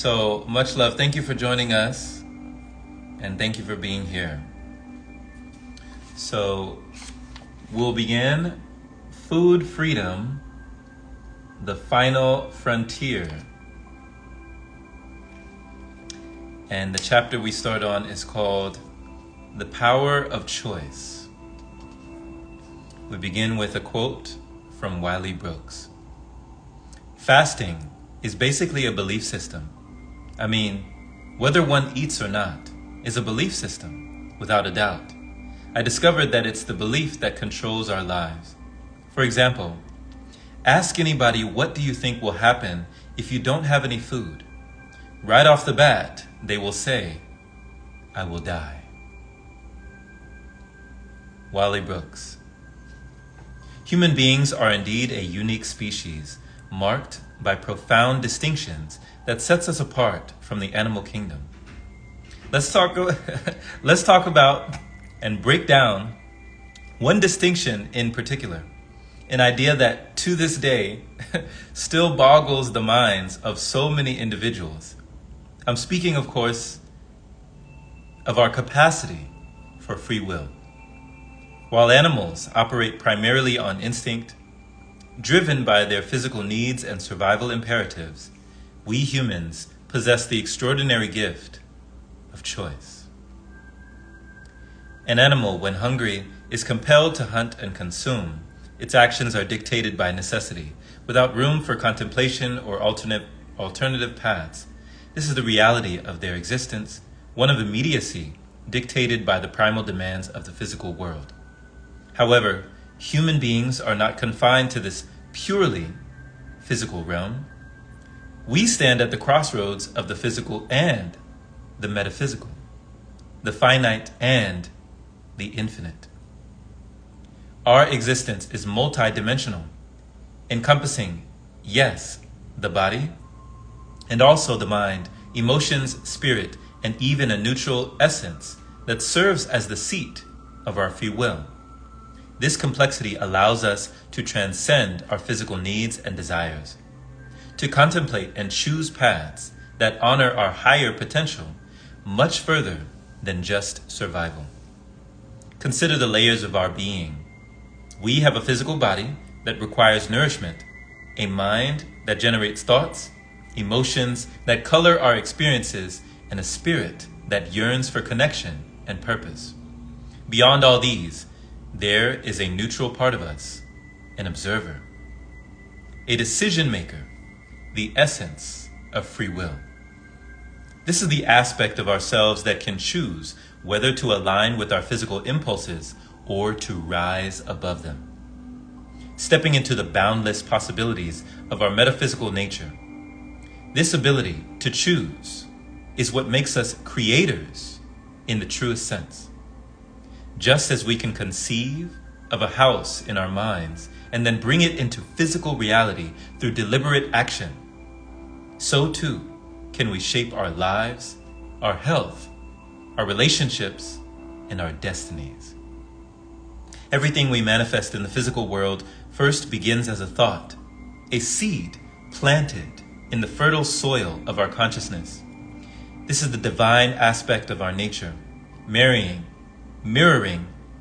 So much love. Thank you for joining us, and thank you for being here. So we'll begin Food Freedom, the Final Frontier. And the chapter we start on is called The Power of Choice. We begin with a quote from Wiley Brooks. Fasting is basically a belief system. I mean, whether one eats or not is a belief system, without a doubt. I discovered that it's the belief that controls our lives. For example, ask anybody, what do you think will happen if you don't have any food? Right off the bat, they will say, I will die. Wiley Brooks. Human beings are indeed a unique species, marked by profound distinctions that sets us apart from the animal kingdom. Let's talk about and break down one distinction in particular, an idea that to this day still boggles the minds of so many individuals. I'm speaking, of course, of our capacity for free will. While animals operate primarily on instinct, driven by their physical needs and survival imperatives, we humans possess the extraordinary gift of choice. An animal, when hungry, is compelled to hunt and consume. Its actions are dictated by necessity, without room for contemplation or alternative paths. This is the reality of their existence, one of immediacy, dictated by the primal demands of the physical world. However, human beings are not confined to this purely physical realm. We stand at the crossroads of the physical and the metaphysical, the finite and the infinite. Our existence is multidimensional, encompassing, yes, the body, and also the mind, emotions, spirit, and even a neutral essence that serves as the seat of our free will. This complexity allows us to transcend our physical needs and desires, to contemplate and choose paths that honor our higher potential much further than just survival. Consider the layers of our being. We have a physical body that requires nourishment, a mind that generates thoughts, emotions that color our experiences, and a spirit that yearns for connection and purpose. Beyond all these, there is a neutral part of us, an observer, a decision maker, the essence of free will. This is the aspect of ourselves that can choose whether to align with our physical impulses or to rise above them. Stepping into the boundless possibilities of our metaphysical nature. This ability to choose is what makes us creators in the truest sense. Just as we can conceive of a house in our minds and then bring it into physical reality through deliberate action, so too can we shape our lives, our health, our relationships, and our destinies. Everything we manifest in the physical world first begins as a thought, a seed planted in the fertile soil of our consciousness. This is the divine aspect of our nature, mirroring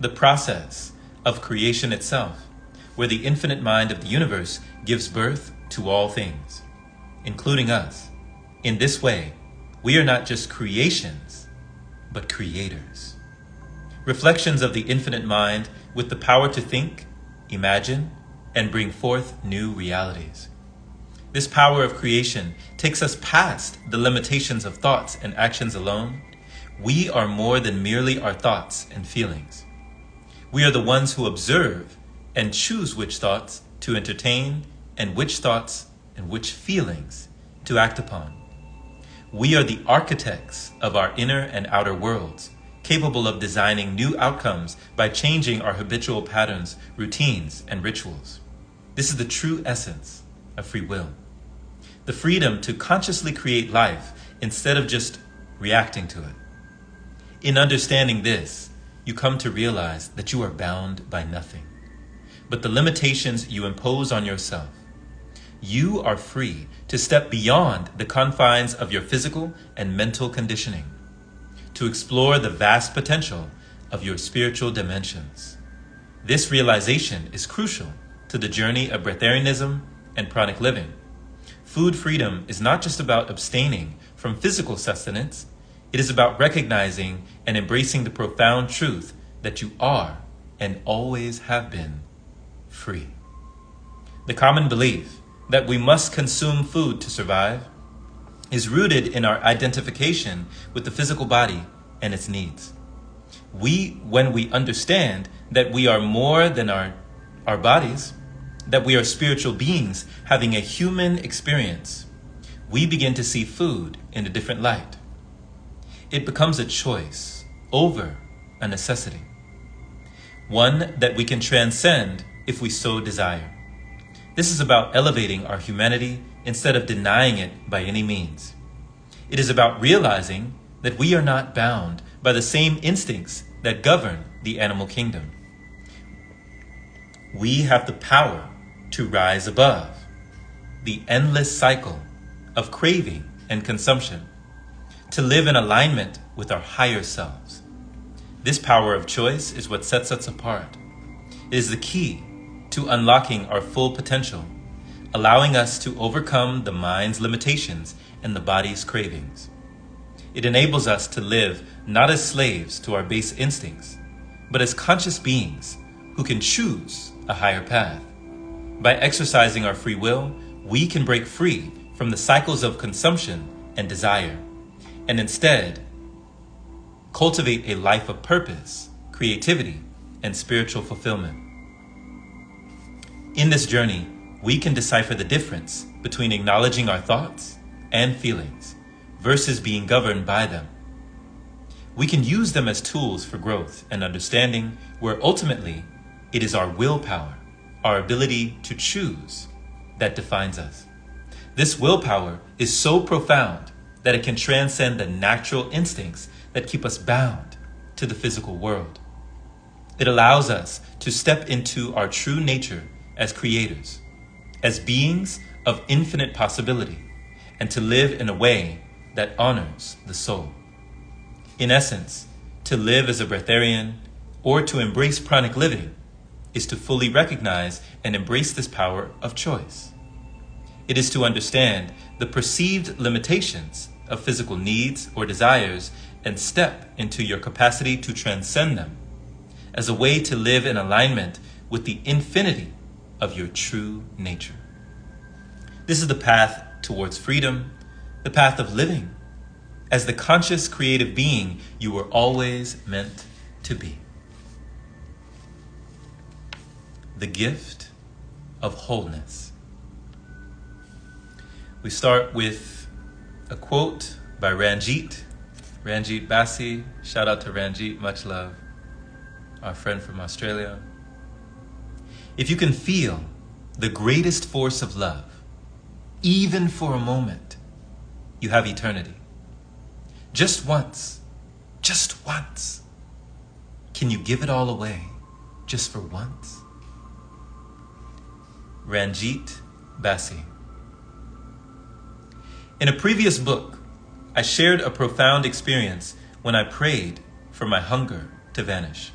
the process of creation itself, where the infinite mind of the universe gives birth to all things, including us. In this way, we are not just creations, but creators. Reflections of the infinite mind with the power to think, imagine, and bring forth new realities. This power of creation takes us past the limitations of thoughts and actions alone. We are more than merely our thoughts and feelings. We are the ones who observe and choose which thoughts to entertain and which thoughts and which feelings to act upon. We are the architects of our inner and outer worlds, capable of designing new outcomes by changing our habitual patterns, routines, and rituals. This is the true essence of free will. The freedom to consciously create life instead of just reacting to it. In understanding this, you come to realize that you are bound by nothing but the limitations you impose on yourself. you are free to step beyond the confines of your physical and mental conditioning, to explore the vast potential of your spiritual dimensions. This realization is crucial to the journey of Breatharianism and Pranic living. Food freedom is not just about abstaining from physical sustenance, it is about recognizing and embracing the profound truth that you are and always have been free. The common belief that we must consume food to survive is rooted in our identification with the physical body and its needs. When we understand that we are more than our bodies, that we are spiritual beings having a human experience, we begin to see food in a different light. It becomes a choice over a necessity, one that we can transcend if we so desire. This is about elevating our humanity instead of denying it by any means. It is about realizing that we are not bound by the same instincts that govern the animal kingdom. We have the power to rise above the endless cycle of craving and consumption, to live in alignment with our higher selves. This power of choice is what sets us apart. It is the key to unlocking our full potential, allowing us to overcome the mind's limitations and the body's cravings. It enables us to live not as slaves to our base instincts, but as conscious beings who can choose a higher path. By exercising our free will, we can break free from the cycles of consumption and desire, and instead cultivate a life of purpose, creativity, and spiritual fulfillment. In this journey, we can decipher the difference between acknowledging our thoughts and feelings versus being governed by them. We can use them as tools for growth and understanding, where ultimately it is our willpower, our ability to choose, that defines us. This willpower is so profound that it can transcend the natural instincts that keep us bound to the physical world. It allows us to step into our true nature as creators, as beings of infinite possibility, and to live in a way that honors the soul. In essence, to live as a breatharian or to embrace pranic living is to fully recognize and embrace this power of choice. It is to understand the perceived limitations of physical needs or desires and step into your capacity to transcend them as a way to live in alignment with the infinity of your true nature. This is the path towards freedom, the path of living as the conscious creative being you were always meant to be. The gift of wholeness. We start with a quote by Ranjit Bassi. Shout out to Ranjit, much love, our friend from Australia. If you can feel the greatest force of love, even for a moment, you have eternity. Just once, can you give it all away just for once? Ranjit Bassi. In a previous book, I shared a profound experience when I prayed for my hunger to vanish.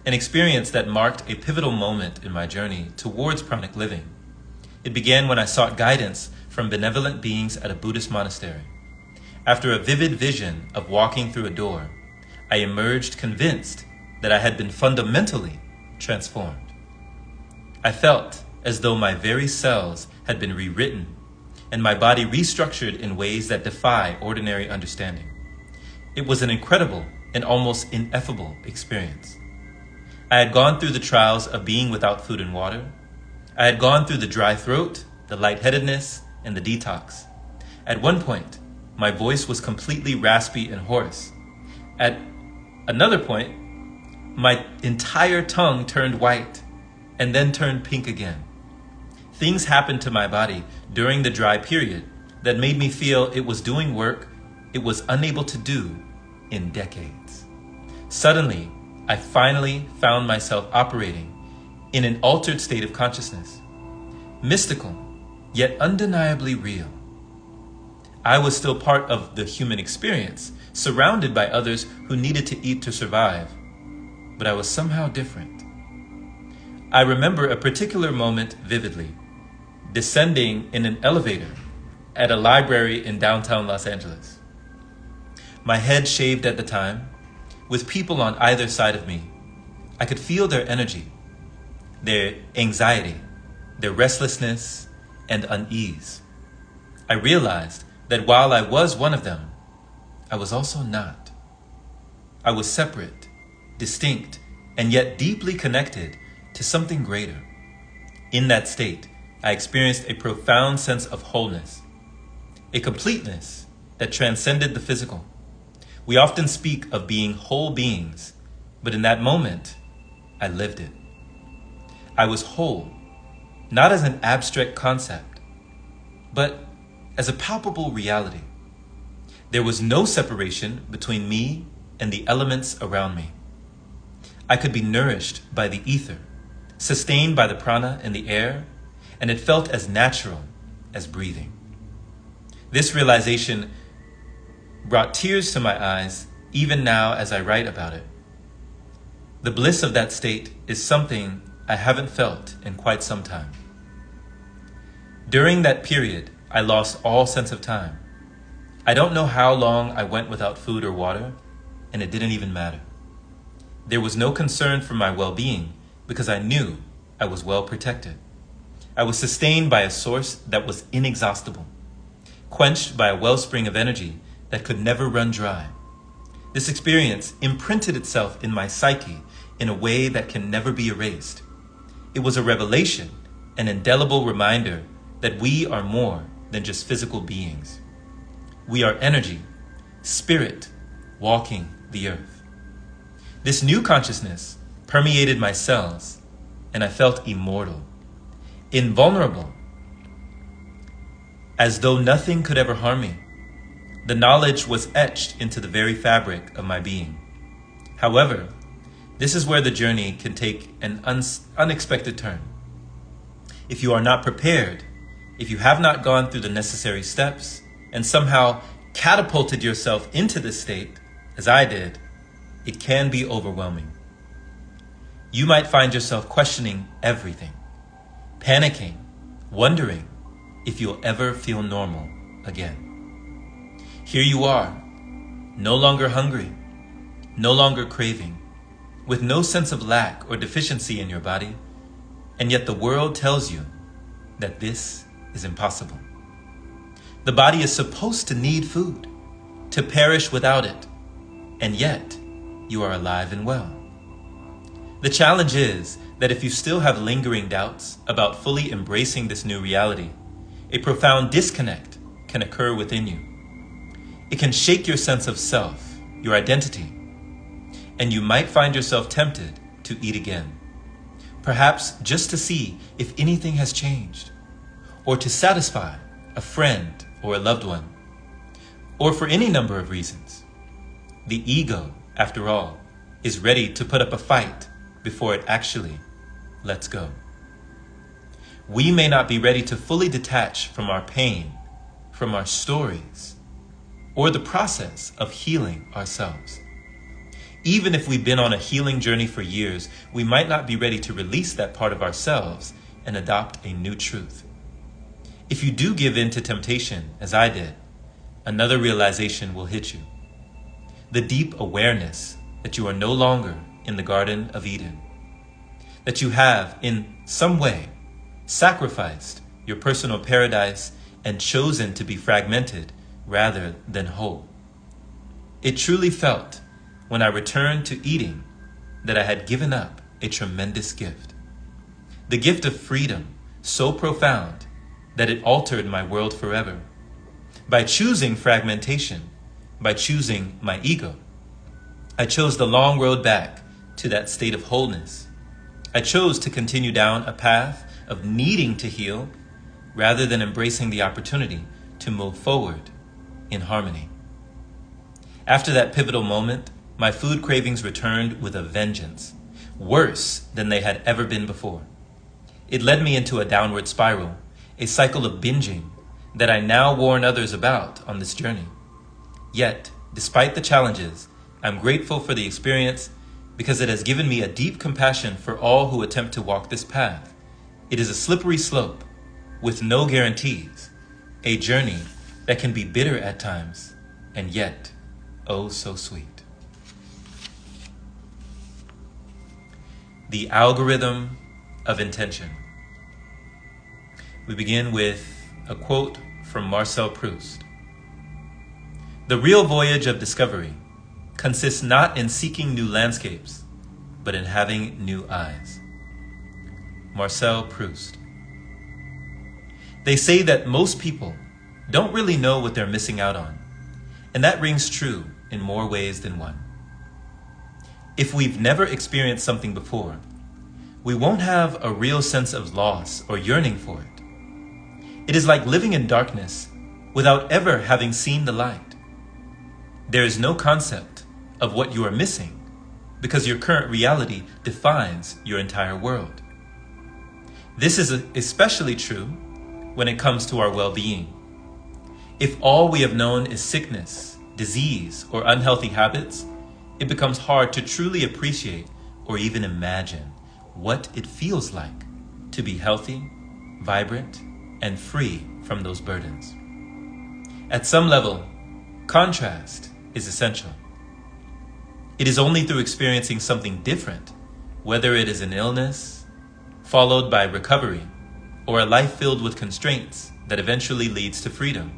An experience that marked a pivotal moment in my journey towards pranic living. It began when I sought guidance from benevolent beings at a Buddhist monastery. After a vivid vision of walking through a door, I emerged convinced that I had been fundamentally transformed. I felt as though my very cells had been rewritten and my body restructured in ways that defy ordinary understanding. It was an incredible and almost ineffable experience. I had gone through the trials of being without food and water. I had gone through the dry throat, the lightheadedness, and the detox. At one point, my voice was completely raspy and hoarse. At another point, my entire tongue turned white and then turned pink again. Things happened to my body during the dry period that made me feel it was doing work it was unable to do in decades. Suddenly, I finally found myself operating in an altered state of consciousness, mystical yet undeniably real. I was still part of the human experience, surrounded by others who needed to eat to survive, but I was somehow different. I remember a particular moment vividly, descending in an elevator at a library in downtown Los Angeles. My head shaved at the time, with people on either side of me. I could feel their energy, their anxiety, their restlessness, and unease. I realized that while I was one of them, I was also not. I was separate, distinct, and yet deeply connected to something greater. In that state, I experienced a profound sense of wholeness, a completeness that transcended the physical. We often speak of being whole beings, but in that moment, I lived it. I was whole, not as an abstract concept, but as a palpable reality. There was no separation between me and the elements around me. I could be nourished by the ether, sustained by the prana in the air, and it felt as natural as breathing. This realization brought tears to my eyes even now as I write about it. The bliss of that state is something I haven't felt in quite some time. During that period, I lost all sense of time. I don't know how long I went without food or water, and it didn't even matter. There was no concern for my well-being because I knew I was well protected. I was sustained by a source that was inexhaustible, quenched by a wellspring of energy that could never run dry. This experience imprinted itself in my psyche in a way that can never be erased. It was a revelation, an indelible reminder that we are more than just physical beings. We are energy, spirit, walking the earth. This new consciousness permeated my cells, and I felt immortal, invulnerable, as though nothing could ever harm me. The knowledge was etched into the very fabric of my being. However, this is where the journey can take an unexpected turn. If you are not prepared, if you have not gone through the necessary steps and somehow catapulted yourself into this state, as I did, it can be overwhelming. You might find yourself questioning everything, panicking, wondering if you'll ever feel normal again. Here you are, no longer hungry, no longer craving, with no sense of lack or deficiency in your body, and yet the world tells you that this is impossible. The body is supposed to need food, to perish without it, and yet you are alive and well. The challenge is that if you still have lingering doubts about fully embracing this new reality, a profound disconnect can occur within you. It can shake your sense of self, your identity, and you might find yourself tempted to eat again. Perhaps just to see if anything has changed, or to satisfy a friend or a loved one, or for any number of reasons. The ego, after all, is ready to put up a fight before it actually lets go. We may not be ready to fully detach from our pain, from our stories, or the process of healing ourselves. Even if we've been on a healing journey for years, we might not be ready to release that part of ourselves and adopt a new truth. If you do give in to temptation, as I did, another realization will hit you. The deep awareness that you are no longer in the Garden of Eden, that you have, in some way, sacrificed your personal paradise and chosen to be fragmented rather than whole. It truly felt, when I returned to eating, that I had given up a tremendous gift. The gift of freedom, so profound that it altered my world forever. By choosing fragmentation, by choosing my ego, I chose the long road back to that state of wholeness. I chose to continue down a path of needing to heal rather than embracing the opportunity to move forward in harmony. After that pivotal moment, my food cravings returned with a vengeance, worse than they had ever been before. It led me into a downward spiral, a cycle of binging that I now warn others about on this journey. Yet, despite the challenges, I'm grateful for the experience because it has given me a deep compassion for all who attempt to walk this path. It is a slippery slope with no guarantees, a journey that can be bitter at times, and yet, oh so sweet. The algorithm of intention. We begin with a quote from Marcel Proust. The real voyage of discovery consists not in seeking new landscapes, but in having new eyes. Marcel Proust. They say that most people don't really know what they're missing out on, and that rings true in more ways than one. If we've never experienced something before, we won't have a real sense of loss or yearning for it. It is like living in darkness without ever having seen the light. There is no concept of what you are missing because your current reality defines your entire world. This is especially true when it comes to our well-being. If all we have known is sickness, disease, or unhealthy habits, it becomes hard to truly appreciate or even imagine what it feels like to be healthy, vibrant, and free from those burdens. At some level, contrast is essential. It is only through experiencing something different, whether it is an illness, followed by recovery, or a life filled with constraints that eventually leads to freedom,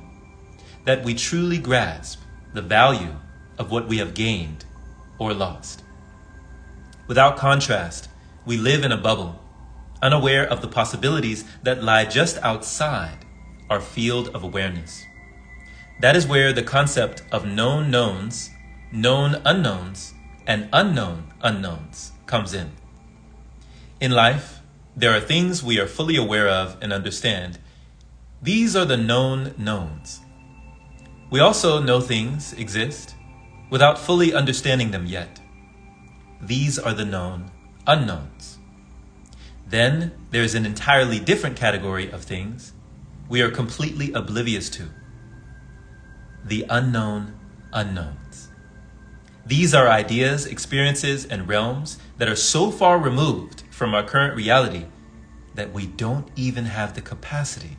that we truly grasp the value of what we have gained or lost. Without contrast, we live in a bubble, unaware of the possibilities that lie just outside our field of awareness. That is where the concept of known knowns, known unknowns, and unknown unknowns comes in. In life, there are things we are fully aware of and understand. These are the known knowns. We also know things exist without fully understanding them yet. These are the known unknowns. Then there is an entirely different category of things we are completely oblivious to. The unknown unknowns. These are ideas, experiences, and realms that are so far removed from our current reality that we don't even have the capacity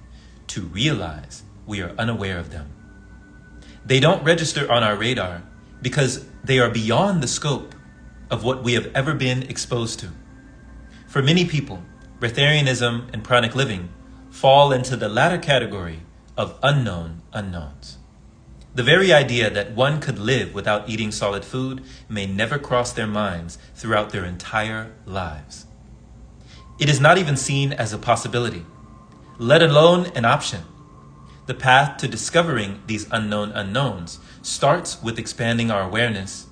to realize we are unaware of them. They don't register on our radar because they are beyond the scope of what we have ever been exposed to. For many people, Breatharianism and Pranic living fall into the latter category of unknown unknowns. The very idea that one could live without eating solid food may never cross their minds throughout their entire lives. It is not even seen as a possibility, let alone an option. The path to discovering these unknown unknowns starts with expanding our awareness,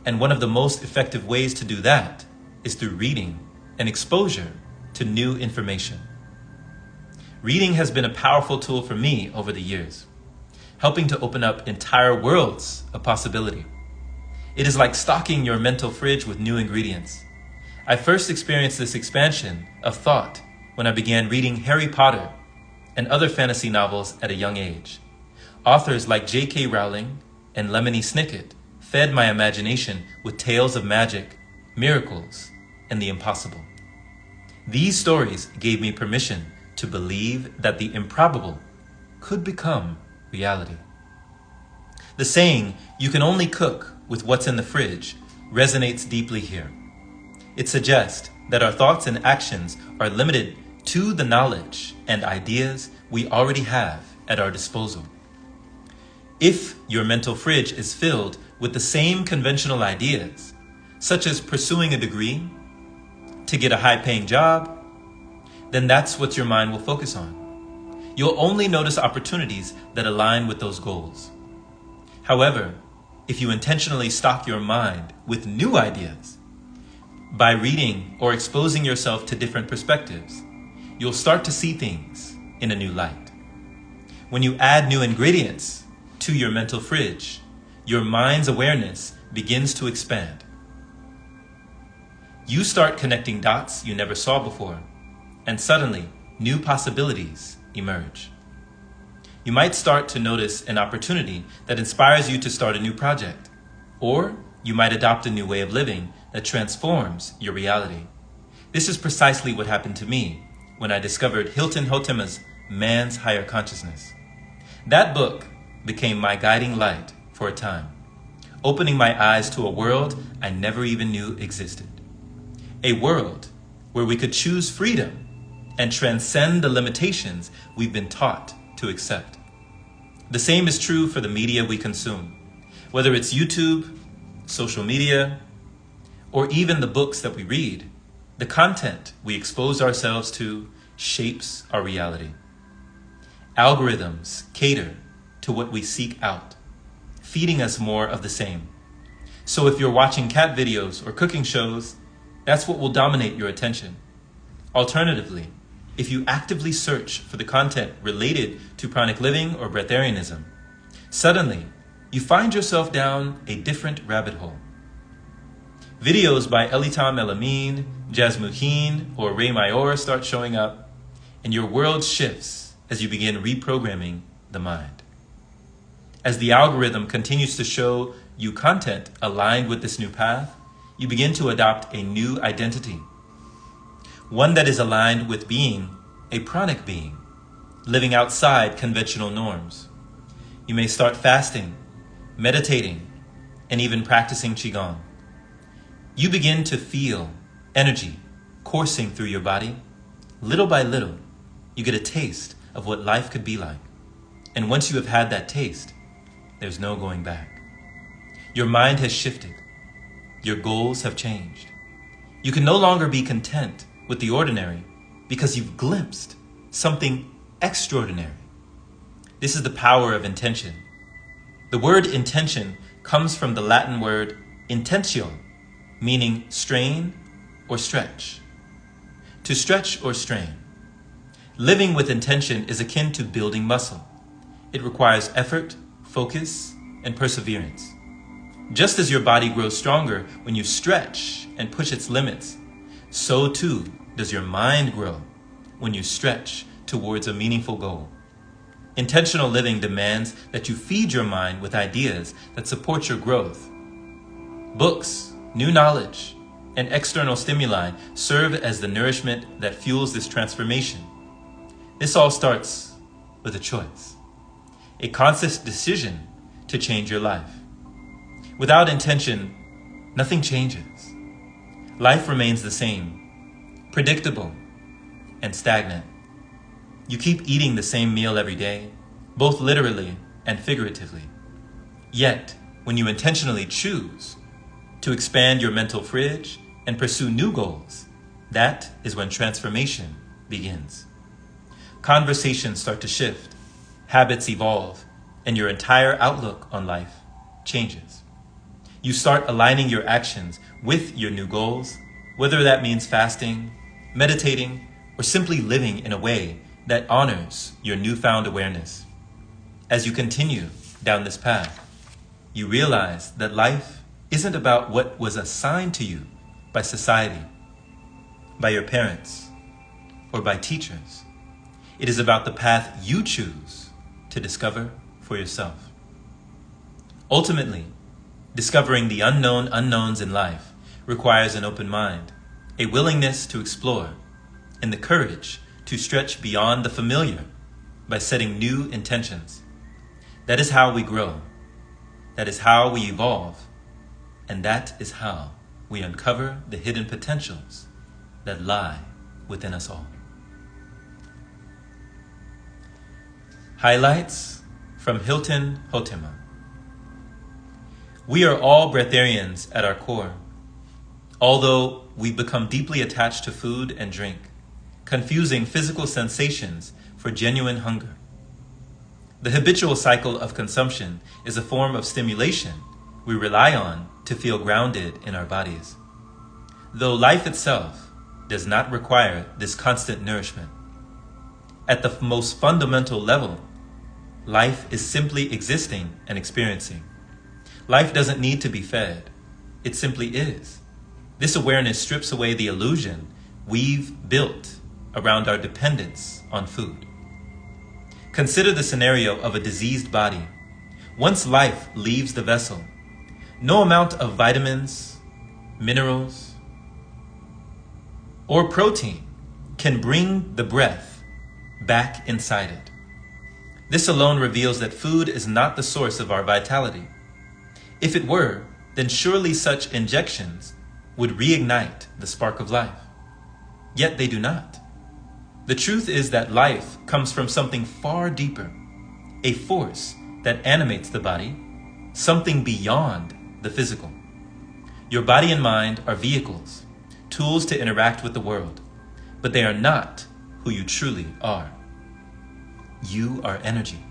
and one of the most effective ways to do that is through reading and exposure to new information. Reading has been a powerful tool for me over the years, helping to open up entire worlds of possibility. It is like stocking your mental fridge with new ingredients. I first experienced this expansion of thought when I began reading Harry Potter and other fantasy novels at a young age. Authors like J.K. Rowling and Lemony Snicket fed my imagination with tales of magic, miracles, and the impossible. These stories gave me permission to believe that the improbable could become reality. The saying, "You can only cook with what's in the fridge," resonates deeply here. It suggests that our thoughts and actions are limited to the knowledge and ideas we already have at our disposal. If your mental fridge is filled with the same conventional ideas, such as pursuing a degree, to get a high-paying job, then that's what your mind will focus on. You'll only notice opportunities that align with those goals. However, if you intentionally stock your mind with new ideas, by reading or exposing yourself to different perspectives, you'll start to see things in a new light. When you add new ingredients to your mental fridge, your mind's awareness begins to expand. You start connecting dots you never saw before, and suddenly new possibilities emerge. You might start to notice an opportunity that inspires you to start a new project, or you might adopt a new way of living that transforms your reality. This is precisely what happened to me when I discovered Hilton Hotema's Man's Higher Consciousness. That book became my guiding light for a time, opening my eyes to a world I never even knew existed. A world where we could choose freedom and transcend the limitations we've been taught to accept. The same is true for the media we consume, whether it's YouTube, social media, or even the books that we read. The content we expose ourselves to shapes our reality. Algorithms cater to what we seek out, feeding us more of the same. So if you're watching cat videos or cooking shows, that's what will dominate your attention. Alternatively, if you actively search for the content related to pranic living or breatharianism, suddenly you find yourself down a different rabbit hole. Videos by Elitam Elamine, Jasmuheen, or Ray Mayor start showing up, and your world shifts as you begin reprogramming the mind. As the algorithm continues to show you content aligned with this new path, you begin to adopt a new identity, one that is aligned with being a pranic being, living outside conventional norms. You may start fasting, meditating, and even practicing Qigong. You begin to feel energy coursing through your body. Little by little, you get a taste of what life could be like. And once you have had that taste, there's no going back. Your mind has shifted. Your goals have changed. You can no longer be content with the ordinary because you've glimpsed something extraordinary. This is the power of intention. The word intention comes from the Latin word intentio, meaning strain or stretch. To stretch or strain. Living with intention is akin to building muscle. It requires effort, focus, and perseverance. Just as your body grows stronger when you stretch and push its limits, so too does your mind grow when you stretch towards a meaningful goal. Intentional living demands that you feed your mind with ideas that support your growth. Books, new knowledge, and external stimuli serve as the nourishment that fuels this transformation. This all starts with a choice, a conscious decision to change your life. Without intention, nothing changes. Life remains the same, predictable, and stagnant. You keep eating the same meal every day, both literally and figuratively. Yet, when you intentionally choose to expand your mental fridge and pursue new goals, that is when transformation begins. Conversations start to shift, habits evolve, and your entire outlook on life changes. You start aligning your actions with your new goals, whether that means fasting, meditating, or simply living in a way that honors your newfound awareness. As you continue down this path, you realize that life isn't about what was assigned to you by society, by your parents, or by teachers. It is about the path you choose to discover for yourself. Ultimately, discovering the unknown unknowns in life requires an open mind, a willingness to explore, and the courage to stretch beyond the familiar by setting new intentions. That is how we grow. That is how we evolve. And that is how we uncover the hidden potentials that lie within us all. Highlights from Hilton Hotema. We are all breatharians at our core, although we've become deeply attached to food and drink, confusing physical sensations for genuine hunger. The habitual cycle of consumption is a form of stimulation we rely on to feel grounded in our bodies, though life itself does not require this constant nourishment. At the most fundamental level, life is simply existing and experiencing. Life doesn't need to be fed. It simply is. This awareness strips away the illusion we've built around our dependence on food. Consider the scenario of a diseased body. Once life leaves the vessel, no amount of vitamins, minerals, or protein can bring the breath back inside it. This alone reveals that food is not the source of our vitality. If it were, then surely such injections would reignite the spark of life. Yet they do not. The truth is that life comes from something far deeper, a force that animates the body, something beyond the physical. Your body and mind are vehicles, tools to interact with the world, but they are not who you truly are. You are energy,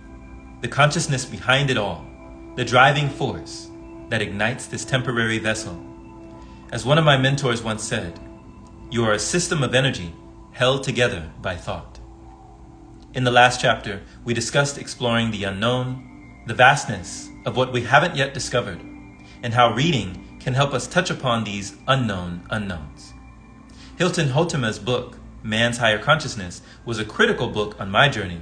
the consciousness behind it all, the driving force that ignites this temporary vessel. As one of my mentors once said, you are a system of energy held together by thought. In the last chapter, we discussed exploring the unknown, the vastness of what we haven't yet discovered, and how reading can help us touch upon these unknown unknowns. Hilton Hotema's book, Man's Higher Consciousness, was a critical book on my journey,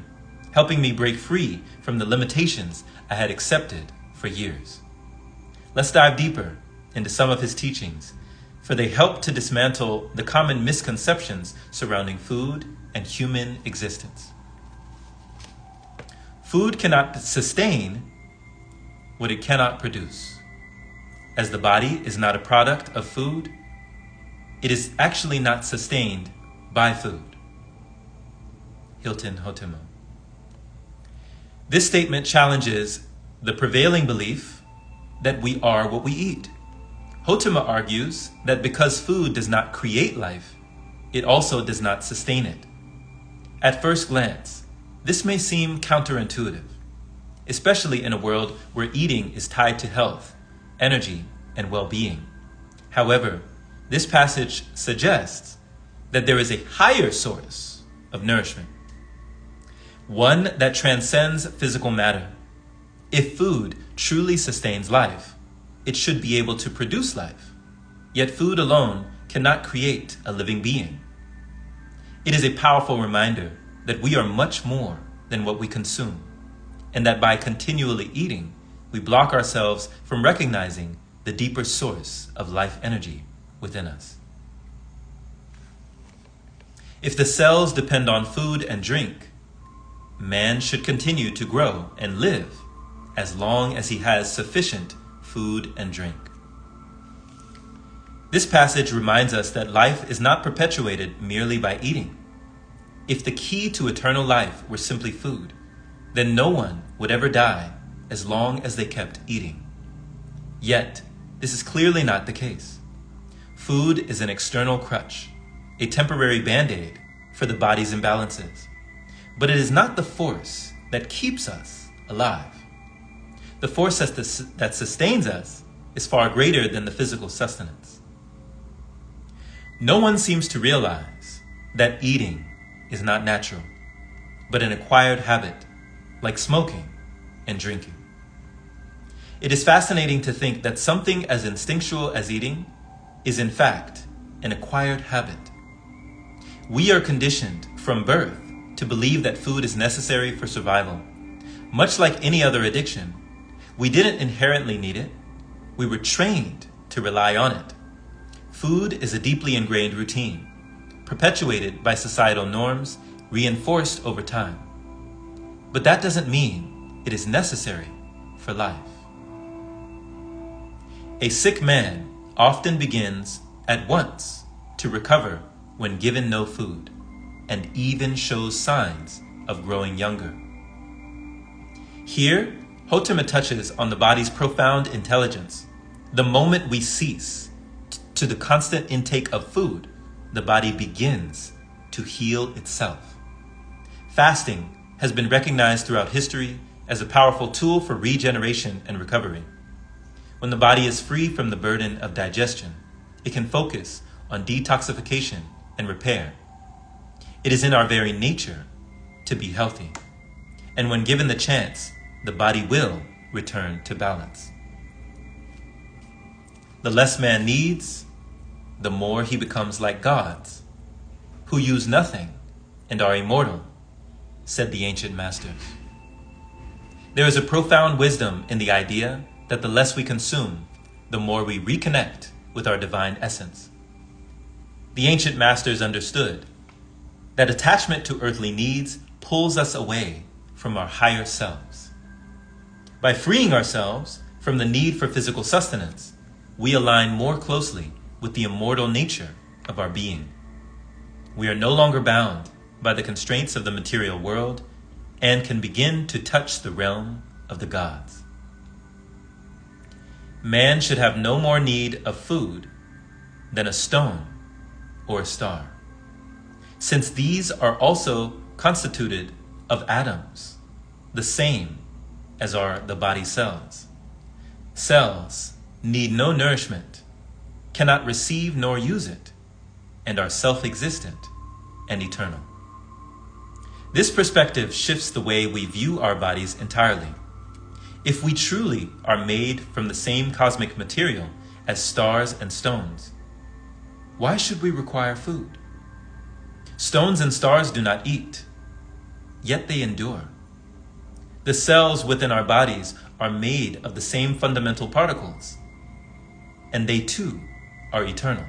helping me break free from the limitations I had accepted for years. Let's dive deeper into some of his teachings, for they help to dismantle the common misconceptions surrounding food and human existence. Food cannot sustain what it cannot produce. As the body is not a product of food, it is actually not sustained by food. Hilton Hotema. This statement challenges the prevailing belief that we are what we eat. Hotema argues that because food does not create life, it also does not sustain it. At first glance, this may seem counterintuitive, especially in a world where eating is tied to health, energy, and well-being. However, this passage suggests that there is a higher source of nourishment, one that transcends physical matter. If food truly sustains life, it should be able to produce life. Yet food alone cannot create a living being. It is a powerful reminder that we are much more than what we consume, and that by continually eating, we block ourselves from recognizing the deeper source of life energy within us. If the cells depend on food and drink, man should continue to grow and live as long as he has sufficient food and drink. This passage reminds us that life is not perpetuated merely by eating. If the key to eternal life were simply food, then no one would ever die as long as they kept eating. Yet, this is clearly not the case. Food is an external crutch, a temporary band-aid for the body's imbalances. But it is not the force that keeps us alive. The force that sustains us is far greater than the physical sustenance. No one seems to realize that eating is not natural, but an acquired habit, like smoking and drinking. It is fascinating to think that something as instinctual as eating is in fact an acquired habit. We are conditioned from birth to believe that food is necessary for survival. Much like any other addiction, we didn't inherently need it. We were trained to rely on it. Food is a deeply ingrained routine, perpetuated by societal norms, reinforced over time. But that doesn't mean it is necessary for life. A sick man often begins at once to recover when given no food, and even shows signs of growing younger. Here, Hotema touches on the body's profound intelligence. The moment we cease to the constant intake of food, the body begins to heal itself. Fasting has been recognized throughout history as a powerful tool for regeneration and recovery. When the body is free from the burden of digestion, it can focus on detoxification and repair. It is in our very nature to be healthy. And when given the chance, the body will return to balance. The less man needs, the more he becomes like gods, who use nothing and are immortal, said the ancient masters. There is a profound wisdom in the idea that the less we consume, the more we reconnect with our divine essence. The ancient masters understood that attachment to earthly needs pulls us away from our higher selves. By freeing ourselves from the need for physical sustenance, we align more closely with the immortal nature of our being. We are no longer bound by the constraints of the material world and can begin to touch the realm of the gods. Man should have no more need of food than a stone or a star, since these are also constituted of atoms, the same as are the body cells. Cells need no nourishment, cannot receive nor use it, and are self-existent and eternal. This perspective shifts the way we view our bodies entirely. If we truly are made from the same cosmic material as stars and stones, why should we require food? Stones and stars do not eat, yet they endure. The cells within our bodies are made of the same fundamental particles, and they too are eternal.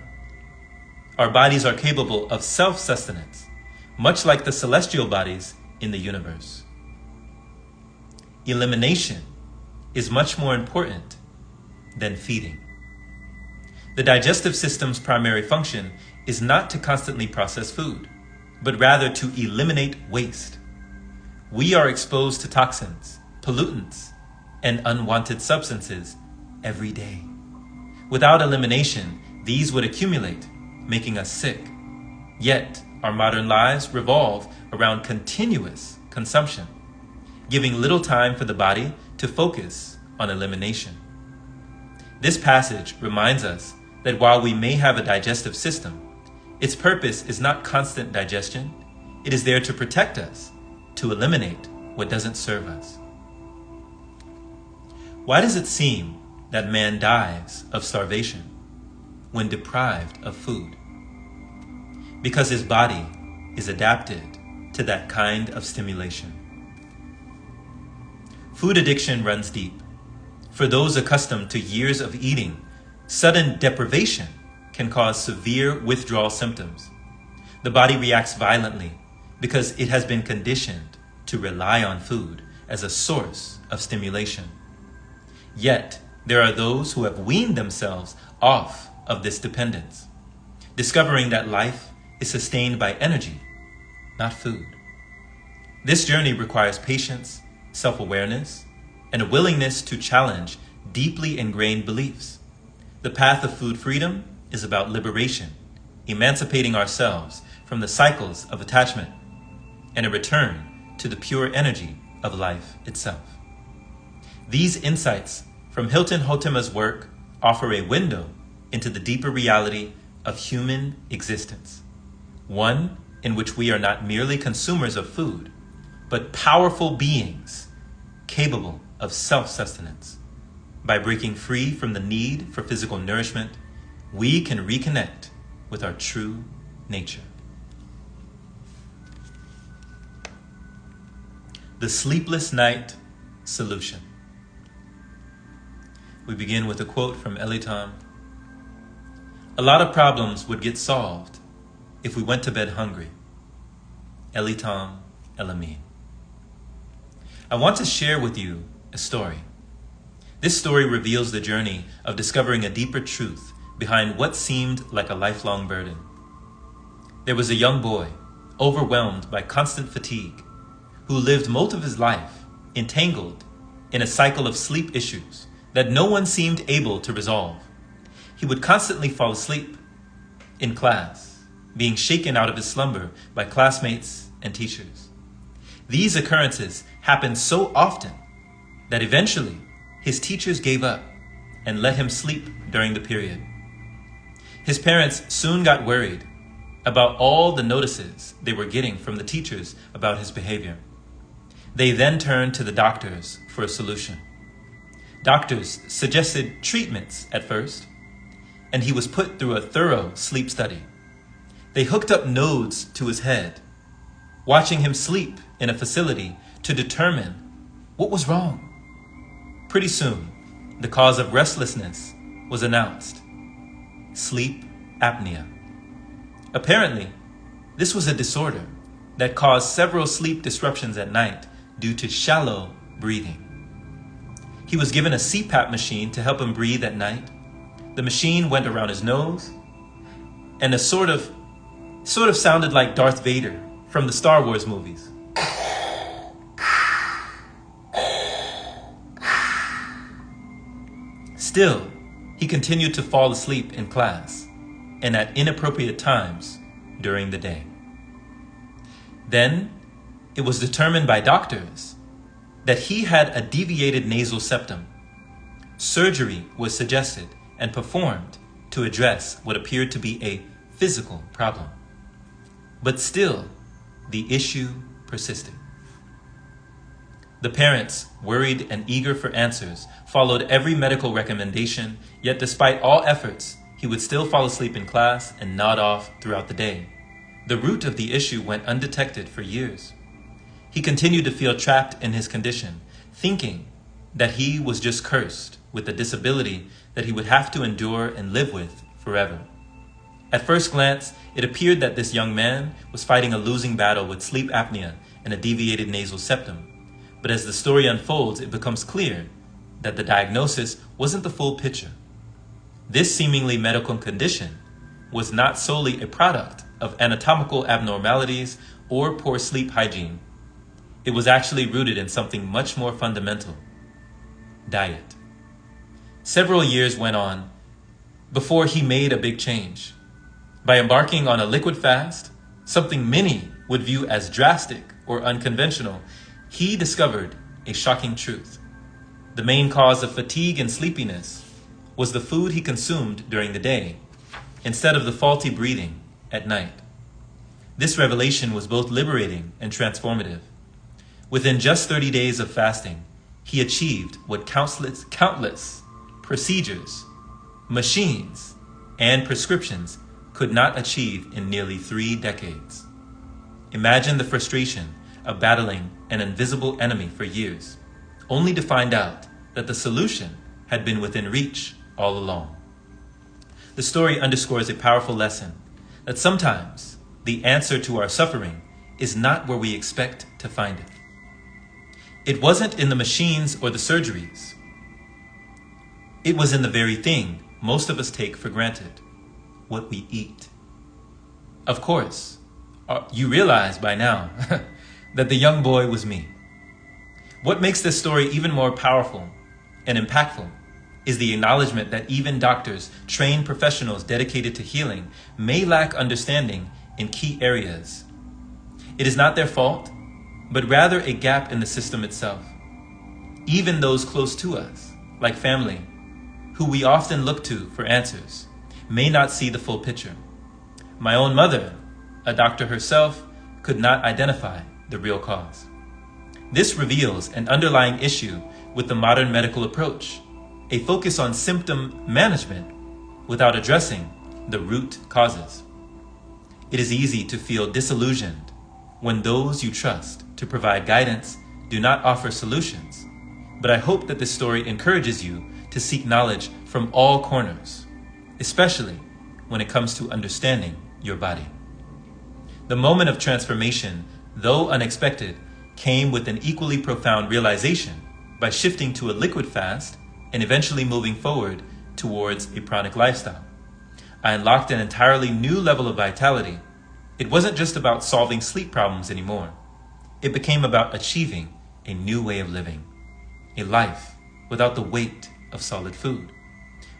Our bodies are capable of self-sustenance, much like the celestial bodies in the universe. Elimination is much more important than feeding. The digestive system's primary function is not to constantly process food, but rather to eliminate waste. We are exposed to toxins, pollutants, and unwanted substances every day. Without elimination, these would accumulate, making us sick. Yet, our modern lives revolve around continuous consumption, giving little time for the body to focus on elimination. This passage reminds us that while we may have a digestive system, its purpose is not constant digestion. It is there to protect us, to eliminate what doesn't serve us. Why does it seem that man dies of starvation when deprived of food? Because his body is adapted to that kind of stimulation. Food addiction runs deep. For those accustomed to years of eating, sudden deprivation can cause severe withdrawal symptoms. The body reacts violently because it has been conditioned to rely on food as a source of stimulation. Yet, there are those who have weaned themselves off of this dependence, discovering that life is sustained by energy, not food. This journey requires patience, self-awareness, and a willingness to challenge deeply ingrained beliefs. The path of food freedom is about liberation, emancipating ourselves from the cycles of attachment, and a return to the pure energy of life itself. These insights from Hilton Hotema's work offer a window into the deeper reality of human existence, one in which we are not merely consumers of food, but powerful beings capable of self-sustenance. By breaking free from the need for physical nourishment, we can reconnect with our true nature. The sleepless night solution. We begin with a quote from Elitam. A lot of problems would get solved if we went to bed hungry. Elitam Elami. I want to share with you a story. This story reveals the journey of discovering a deeper truth behind what seemed like a lifelong burden. There was a young boy, overwhelmed by constant fatigue, who lived most of his life entangled in a cycle of sleep issues that no one seemed able to resolve. He would constantly fall asleep in class, being shaken out of his slumber by classmates and teachers. These occurrences happened so often that eventually his teachers gave up and let him sleep during the period. His parents soon got worried about all the notices they were getting from the teachers about his behavior. They then turned to the doctors for a solution. Doctors suggested treatments at first, and he was put through a thorough sleep study. They hooked up nodes to his head, watching him sleep in a facility to determine what was wrong. Pretty soon, the cause of restlessness was announced: sleep apnea. Apparently, this was a disorder that caused several sleep disruptions at night due to shallow breathing. He was given a CPAP machine to help him breathe at night. The machine went around his nose, and it sort of sounded like Darth Vader from the Star Wars movies. Still, he continued to fall asleep in class and at inappropriate times during the day. Then, it was determined by doctors that he had a deviated nasal septum. Surgery was suggested and performed to address what appeared to be a physical problem. But still, the issue persisted. The parents, worried and eager for answers, followed every medical recommendation, yet despite all efforts, he would still fall asleep in class and nod off throughout the day. The root of the issue went undetected for years. He continued to feel trapped in his condition, thinking that he was just cursed with a disability that he would have to endure and live with forever. At first glance, it appeared that this young man was fighting a losing battle with sleep apnea and a deviated nasal septum. But as the story unfolds, it becomes clear that the diagnosis wasn't the full picture. This seemingly medical condition was not solely a product of anatomical abnormalities or poor sleep hygiene. It was actually rooted in something much more fundamental: diet. Several years went on before he made a big change. By embarking on a liquid fast, something many would view as drastic or unconventional, he discovered a shocking truth. The main cause of fatigue and sleepiness was the food he consumed during the day, instead of the faulty breathing at night. This revelation was both liberating and transformative. Within just 30 days of fasting, he achieved what countless procedures, machines, and prescriptions could not achieve in nearly 3 decades. Imagine the frustration of battling an invisible enemy for years, only to find out that the solution had been within reach all along. The story underscores a powerful lesson that sometimes the answer to our suffering is not where we expect to find it. It wasn't in the machines or the surgeries. It was in the very thing most of us take for granted: what we eat. Of course, you realize by now that the young boy was me. What makes this story even more powerful and impactful is the acknowledgement that even doctors, trained professionals dedicated to healing, may lack understanding in key areas. It is not their fault, but rather a gap in the system itself. Even those close to us, like family, who we often look to for answers, may not see the full picture. My own mother, a doctor herself, could not identify the real cause. This reveals an underlying issue with the modern medical approach: a focus on symptom management without addressing the root causes. It is easy to feel disillusioned when those you trust to provide guidance do not offer solutions, but I hope that this story encourages you to seek knowledge from all corners, especially when it comes to understanding your body. The moment of transformation, though unexpected, came with an equally profound realization by shifting to a liquid fast and eventually moving forward towards a pranic lifestyle. I unlocked an entirely new level of vitality. It wasn't just about solving sleep problems anymore. It became about achieving a new way of living, a life without the weight of solid food,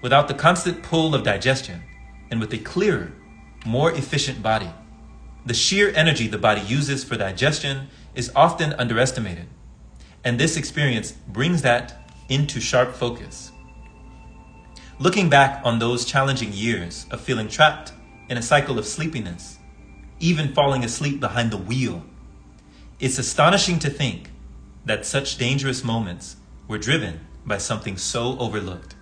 without the constant pull of digestion, and with a clearer, more efficient body. The sheer energy the body uses for digestion is often underestimated, and this experience brings that into sharp focus. Looking back on those challenging years of feeling trapped in a cycle of sleepiness, even falling asleep behind the wheel, it's astonishing to think that such dangerous moments were driven by something so overlooked.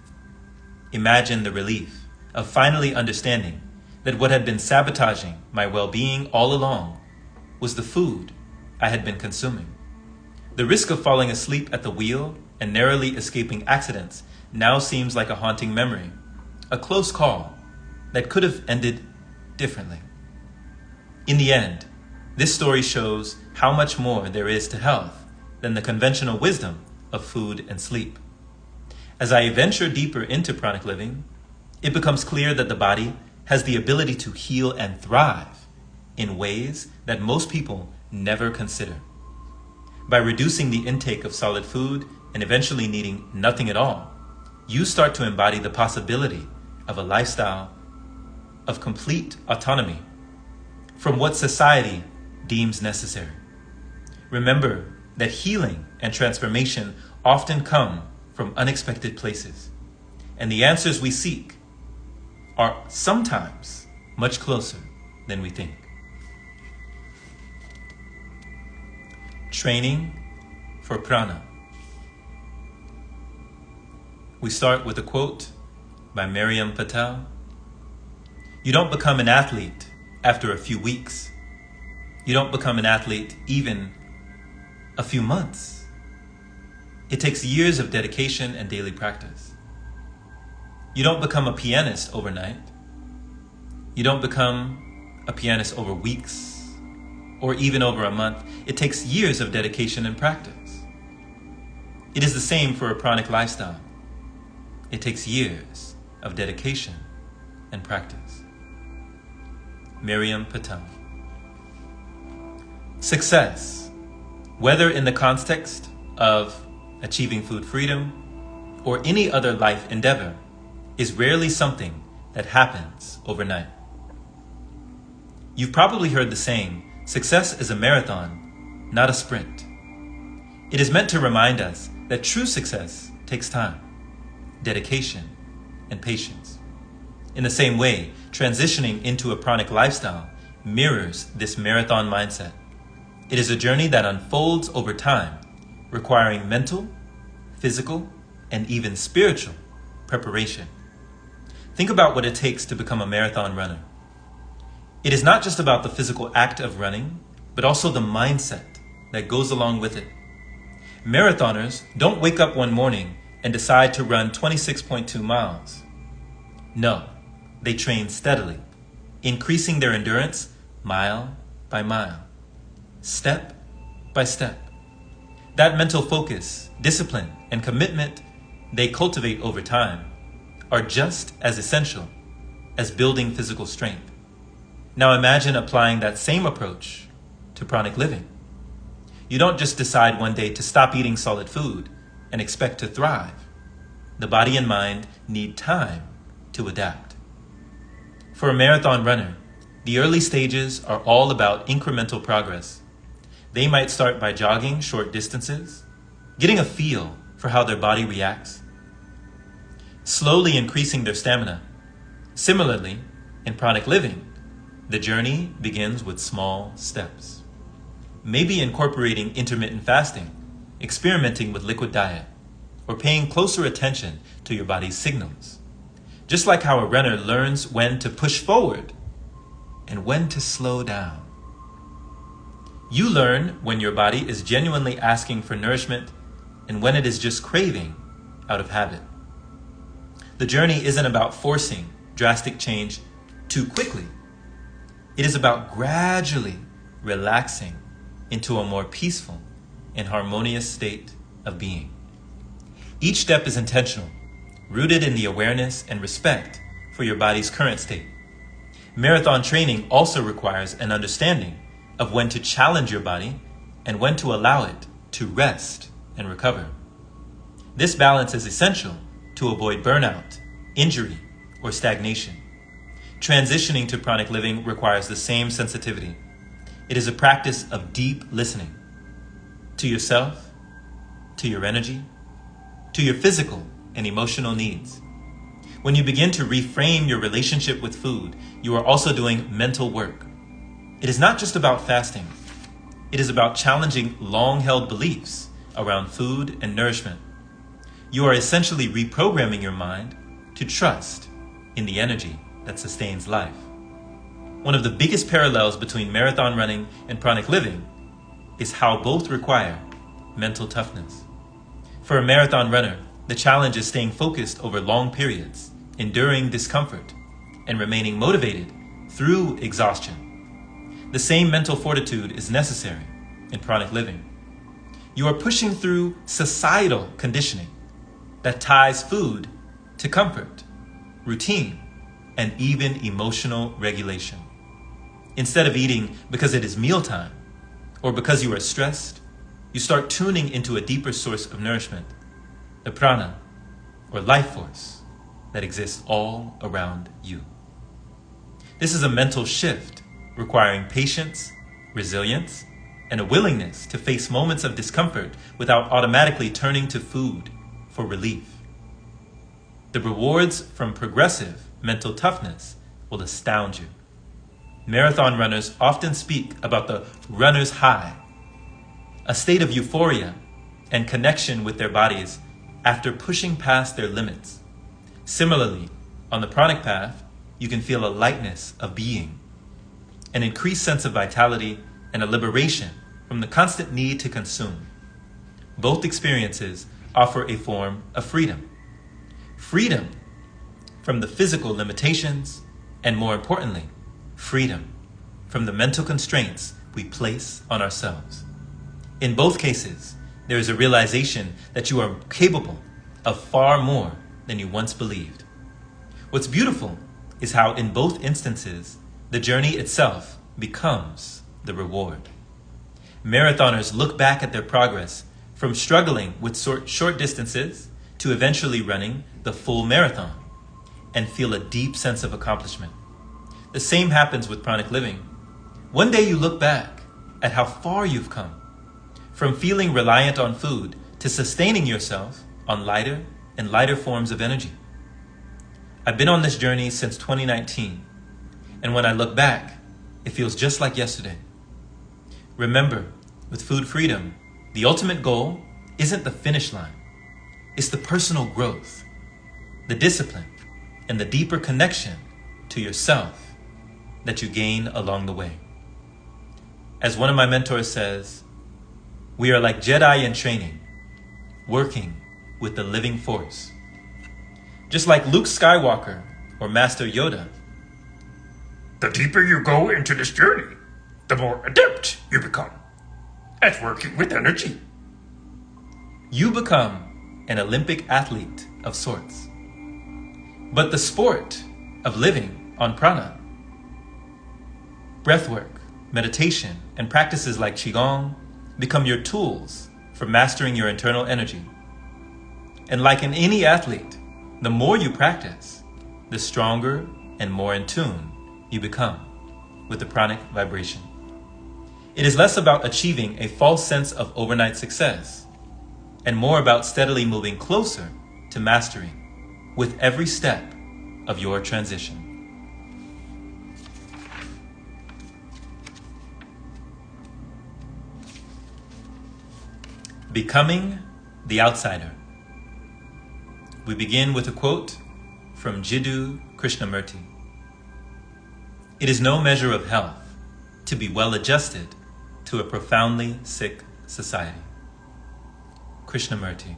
Imagine the relief of finally understanding that what had been sabotaging my well-being all along was the food I had been consuming. The risk of falling asleep at the wheel and narrowly escaping accidents now seems like a haunting memory, a close call that could have ended differently. In the end, this story shows how much more there is to health than the conventional wisdom of food and sleep. As I venture deeper into pranic living, it becomes clear that the body has the ability to heal and thrive in ways that most people never consider. By reducing the intake of solid food and eventually needing nothing at all, you start to embody the possibility of a lifestyle of complete autonomy from what society deems necessary. Remember that healing and transformation often come from unexpected places, and the answers we seek are sometimes much closer than we think. Training for prana. We start with a quote by Miriam Patel. You don't become an athlete after a few weeks. You don't become an athlete even a few months. It takes years of dedication and daily practice. You don't become a pianist overnight. You don't become a pianist over weeks or even over a month. It takes years of dedication and practice. It is the same for a pranic lifestyle. It takes years of dedication and practice. Miriam Patel. Success, whether in the context of achieving food freedom or any other life endeavor, is rarely something that happens overnight. You've probably heard the saying, success is a marathon, not a sprint. It is meant to remind us that true success takes time, dedication, and patience. In the same way, transitioning into a pranic lifestyle mirrors this marathon mindset. It is a journey that unfolds over time, requiring mental, physical, and even spiritual preparation. Think about what it takes to become a marathon runner. It is not just about the physical act of running, but also the mindset that goes along with it. Marathoners don't wake up one morning and decide to run 26.2 miles. No, they train steadily, increasing their endurance mile by mile, step by step. That mental focus, discipline, and commitment they cultivate over time are just as essential as building physical strength. Now imagine applying that same approach to pranic living. You don't just decide one day to stop eating solid food and expect to thrive. The body and mind need time to adapt. For a marathon runner, the early stages are all about incremental progress. They might start by jogging short distances, getting a feel for how their body reacts, slowly increasing their stamina. Similarly, in pranic living, the journey begins with small steps. Maybe incorporating intermittent fasting, experimenting with liquid diet, or paying closer attention to your body's signals. Just like how a runner learns when to push forward and when to slow down. You learn when your body is genuinely asking for nourishment and when it is just craving out of habit. The journey isn't about forcing drastic change too quickly. It is about gradually relaxing into a more peaceful and harmonious state of being. Each step is intentional, rooted in the awareness and respect for your body's current state. Marathon training also requires an understanding of when to challenge your body and when to allow it to rest and recover. This balance is essential to avoid burnout, injury, or stagnation. Transitioning to pranic living requires the same sensitivity. It is a practice of deep listening to yourself, to your energy, to your physical and emotional needs. When you begin to reframe your relationship with food, you are also doing mental work. It is not just about fasting. It is about challenging long-held beliefs around food and nourishment. You are essentially reprogramming your mind to trust in the energy that sustains life. One of the biggest parallels between marathon running and pranic living is how both require mental toughness. For a marathon runner, the challenge is staying focused over long periods, enduring discomfort, and remaining motivated through exhaustion. The same mental fortitude is necessary in pranic living. You are pushing through societal conditioning that ties food to comfort, routine, and even emotional regulation. Instead of eating because it is mealtime or because you are stressed, you start tuning into a deeper source of nourishment, the prana, or life force that exists all around you. This is a mental shift requiring patience, resilience, and a willingness to face moments of discomfort without automatically turning to food for relief. The rewards from progressive mental toughness will astound you. Marathon runners often speak about the runner's high, a state of euphoria and connection with their bodies after pushing past their limits. Similarly, on the pranic path, you can feel a lightness of being, an increased sense of vitality, and a liberation from the constant need to consume. Both experiences offer a form of freedom. Freedom from the physical limitations, and more importantly, freedom from the mental constraints we place on ourselves. In both cases, there is a realization that you are capable of far more than you once believed. What's beautiful is how in both instances, the journey itself becomes the reward. Marathoners look back at their progress from struggling with short distances to eventually running the full marathon and feel a deep sense of accomplishment. The same happens with pranic living. One day you look back at how far you've come, from feeling reliant on food to sustaining yourself on lighter and lighter forms of energy. I've been on this journey since 2019, and when I look back, it feels just like yesterday. Remember, with food freedom, the ultimate goal isn't the finish line. It's the personal growth, the discipline, and the deeper connection to yourself that you gain along the way. As one of my mentors says, we are like Jedi in training, working with the living force. Just like Luke Skywalker or Master Yoda, the deeper you go into this journey, the more adept you become at working with energy. You become an Olympic athlete of sorts. But the sport of living on prana, breathwork, meditation, and practices like Qigong become your tools for mastering your internal energy. And like in any athlete, the more you practice, the stronger and more in tune you become with the pranic vibration. It is less about achieving a false sense of overnight success and more about steadily moving closer to mastery with every step of your transition. Becoming the outsider. We begin with a quote from Jiddu Krishnamurti. It is no measure of health to be well adjusted to a profoundly sick society. Krishnamurti.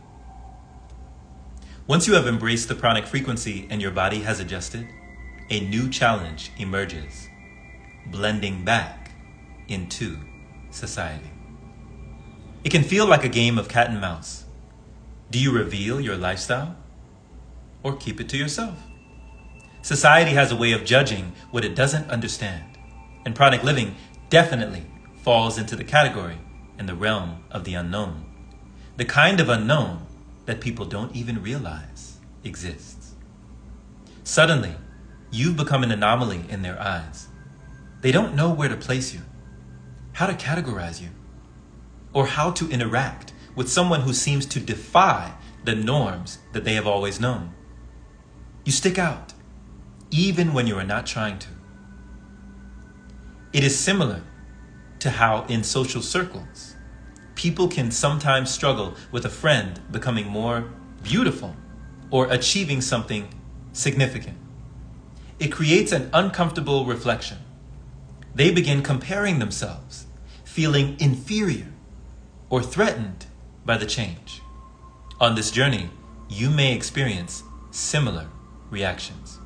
Once you have embraced the pranic frequency and your body has adjusted, a new challenge emerges, blending back into society. It can feel like a game of cat and mouse. Do you reveal your lifestyle or keep it to yourself? Society has a way of judging what it doesn't understand, and pranic living definitely falls into the category in the realm of the unknown, the kind of unknown that people don't even realize exists. Suddenly, you've become an anomaly in their eyes. They don't know where to place you, how to categorize you, or how to interact with someone who seems to defy the norms that they have always known. You stick out, even when you are not trying to. It is similar to how in social circles, people can sometimes struggle with a friend becoming more beautiful or achieving something significant. It creates an uncomfortable reflection. They begin comparing themselves, feeling inferior or threatened by the change. On this journey, you may experience similar reactions.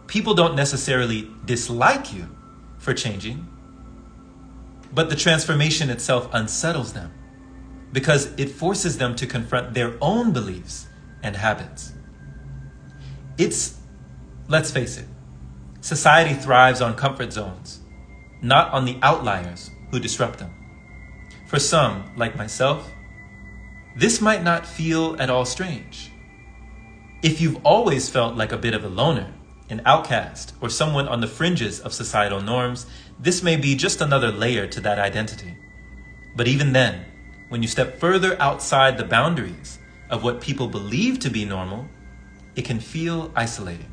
People don't necessarily dislike you for changing, but the transformation itself unsettles them because it forces them to confront their own beliefs and habits. Let's face it, society thrives on comfort zones, not on the outliers who disrupt them. For some, like myself, this might not feel at all strange. If you've always felt like a bit of a loner, an outcast, or someone on the fringes of societal norms, this may be just another layer to that identity. But even then, when you step further outside the boundaries of what people believe to be normal, it can feel isolating.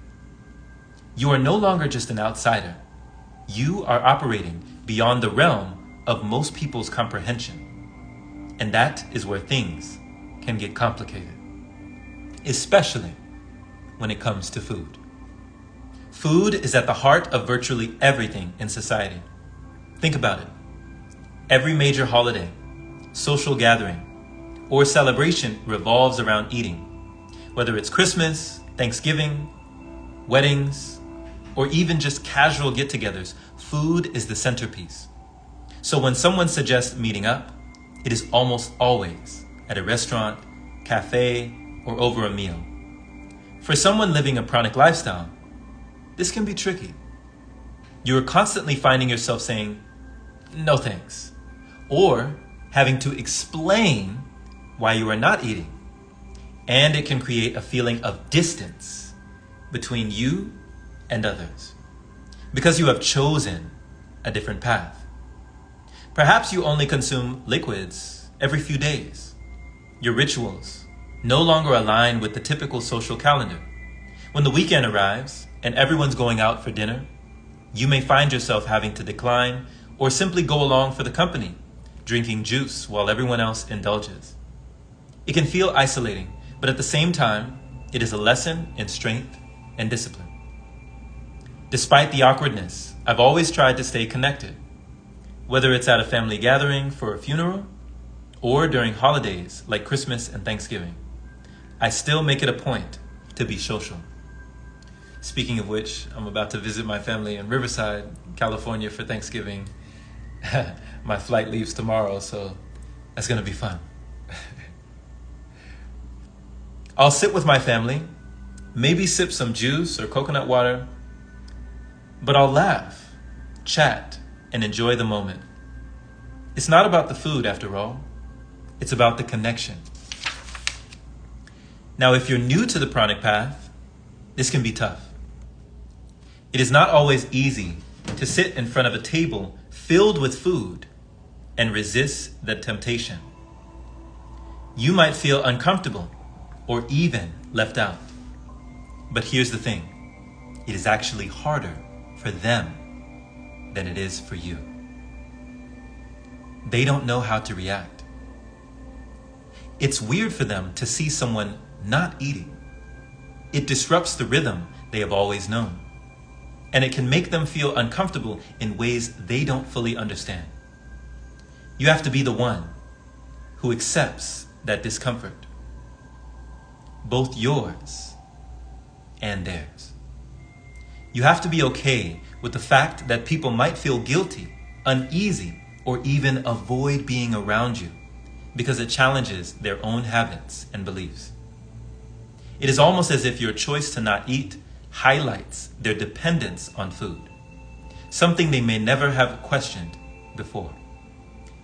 You are no longer just an outsider. You are operating beyond the realm of most people's comprehension. And that is where things can get complicated, especially when it comes to food. Food is at the heart of virtually everything in society. Think about it. Every major holiday, social gathering, or celebration revolves around eating. Whether it's Christmas, Thanksgiving, weddings, or even just casual get-togethers, food is the centerpiece. So when someone suggests meeting up, it is almost always at a restaurant, cafe, or over a meal. For someone living a pranic lifestyle, this can be tricky. You are constantly finding yourself saying, "No thanks," or having to explain why you are not eating. And it can create a feeling of distance between you and others because you have chosen a different path. Perhaps you only consume liquids every few days. Your rituals no longer align with the typical social calendar. When the weekend arrives and everyone's going out for dinner, you may find yourself having to decline or simply go along for the company, drinking juice while everyone else indulges. It can feel isolating, but at the same time, it is a lesson in strength and discipline. Despite the awkwardness, I've always tried to stay connected, whether it's at a family gathering for a funeral or during holidays like Christmas and Thanksgiving. I still make it a point to be social. Speaking of which, I'm about to visit my family in Riverside, California for Thanksgiving. My flight leaves tomorrow, so that's going to be fun. I'll sit with my family, maybe sip some juice or coconut water, but I'll laugh, chat, and enjoy the moment. It's not about the food, after all. It's about the connection. Now, if you're new to the pranic path, this can be tough. It is not always easy to sit in front of a table filled with food and resist the temptation. You might feel uncomfortable or even left out. But here's the thing. It is actually harder for them than it is for you. They don't know how to react. It's weird for them to see someone not eating. It disrupts the rhythm they have always known. And it can make them feel uncomfortable in ways they don't fully understand. You have to be the one who accepts that discomfort, both yours and theirs. You have to be okay with the fact that people might feel guilty, uneasy, or even avoid being around you because it challenges their own habits and beliefs. It is almost as if your choice to not eat highlights their dependence on food, something they may never have questioned before.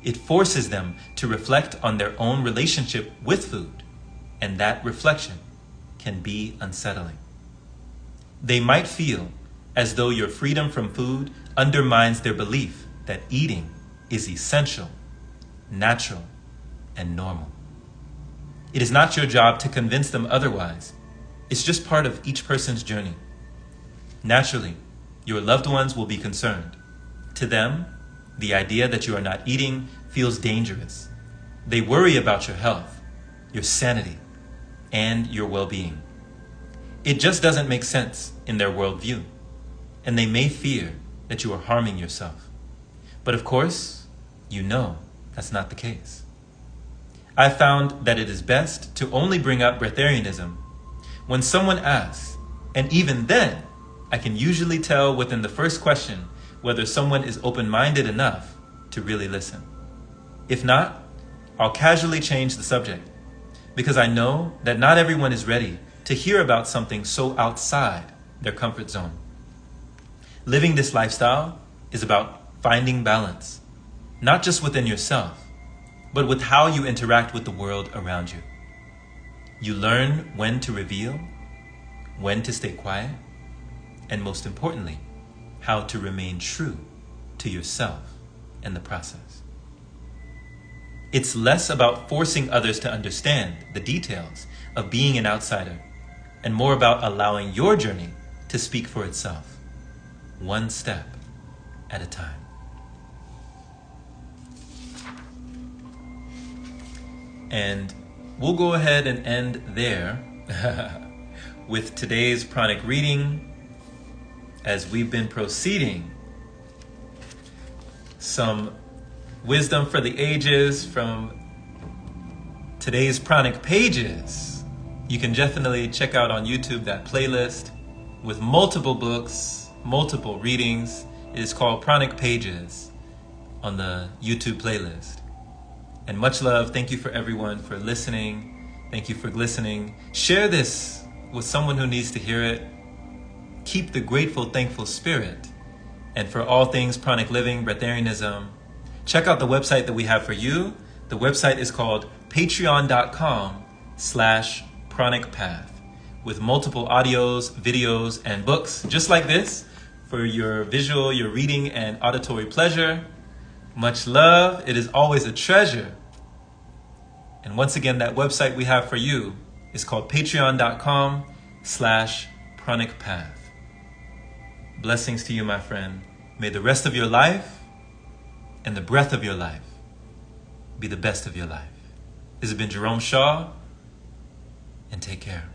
It forces them to reflect on their own relationship with food, and that reflection can be unsettling. They might feel as though your freedom from food undermines their belief that eating is essential, natural, and normal. It is not your job to convince them otherwise. It's just part of each person's journey. Naturally, your loved ones will be concerned. To them, the idea that you are not eating feels dangerous. They worry about your health, your sanity, and your well-being. It just doesn't make sense in their worldview, and they may fear that you are harming yourself. But of course, you know that's not the case. I found that it is best to only bring up Breatharianism when someone asks, and even then, I can usually tell within the first question whether someone is open-minded enough to really listen. If not, I'll casually change the subject because I know that not everyone is ready to hear about something so outside their comfort zone. Living this lifestyle is about finding balance, not just within yourself, but with how you interact with the world around you. You learn when to reveal, when to stay quiet, and most importantly, how to remain true to yourself in the process. It's less about forcing others to understand the details of being an outsider and more about allowing your journey to speak for itself, one step at a time. And we'll go ahead and end there with today's pranic reading as we've been proceeding. Some wisdom for the ages from today's pranic pages. You can definitely check out on YouTube that playlist with multiple books, multiple readings. It is called Pranic Pages on the YouTube playlist. And much love. Thank you for everyone for listening. Thank you for glistening. Share this with someone who needs to hear it. Keep the grateful, thankful spirit. And for all things pranic living, Breatharianism, check out the website that we have for you. The website is called patreon.com/pranicpath with multiple audios, videos, and books just like this for your visual, your reading, and auditory pleasure. Much love. It is always a treasure. And once again, that website we have for you is called patreon.com/pranicpath. Blessings to you, my friend. May the rest of your life and the breath of your life be the best of your life. This has been Jerome Shaw, and take care.